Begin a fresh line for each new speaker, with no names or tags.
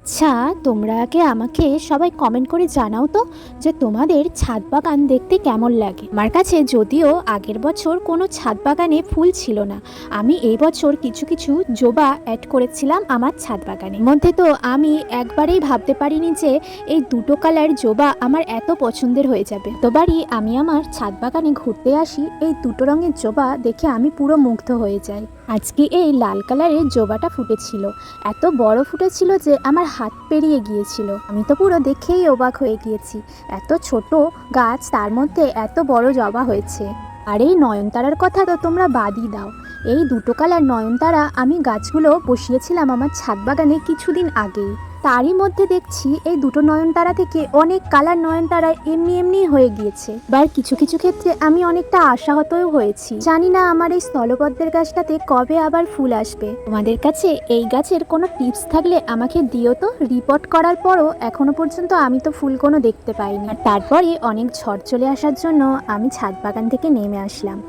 আচ্ছা, তোমরা আগে আমাকে সবাই কমেন্ট করে জানাও তো যে তোমাদের ছাদ বাগান দেখতে কেমন লাগে। আমার কাছে যদিও আগের বছর কোনো ছাদ বাগানে ফুল ছিল না, আমি এই বছর কিছু কিছু জবা অ্যাড করেছিলাম আমার ছাদ বাগানের মধ্যে। তো আমি একবারেই ভাবতে পারিনি যে এই দুটো কালার জবা আমার এত পছন্দের হয়ে যাবে। তোবারই আমি আমার ছাদ বাগানে ঘুরতে আসি, এই দুটো রঙের জবা দেখে আমি পুরো মুগ্ধ হয়ে যাই। আজকে এই লাল কালারের জবাটা ফুটেছিল, এত বড় ফুটেছিল যে আমার হাত পেরিয়ে গিয়েছিল। আমি তো পুরো দেখেই অবাক হয়ে গিয়েছি, এত ছোট গাছ তার মধ্যে এত বড় জবা হয়েছে। আর এই নয়নতারার কথা তো তোমরা বাদই দাও, এই দুটো কালার নয়নতারা আমি গাছগুলো বসিয়েছিলাম আমার ছাদ বাগানে কিছুদিন আগেই। তারই মধ্যে দেখছি এই দুটো নয়নতারা থেকে অনেক কালার নয়নতারা এমনি এমনি হয়ে গিয়েছে। এবার কিছু কিছু ক্ষেত্রে আমি অনেকটা আশাহতও হয়েছি, জানি না আমার এই স্থলপদ্মের গাছটাতে কবে আবার ফুল আসবে। তোমাদের কাছে এই গাছের কোনো টিপস থাকলে আমাকে দিও তো। রিপোর্ট করার পরও এখনো পর্যন্ত আমি তো ফুল কোনো দেখতে পাইনি। আর তারপরে অনেক ঝড় চলে আসার জন্য আমি ছাদ বাগান থেকে নেমে আসলাম।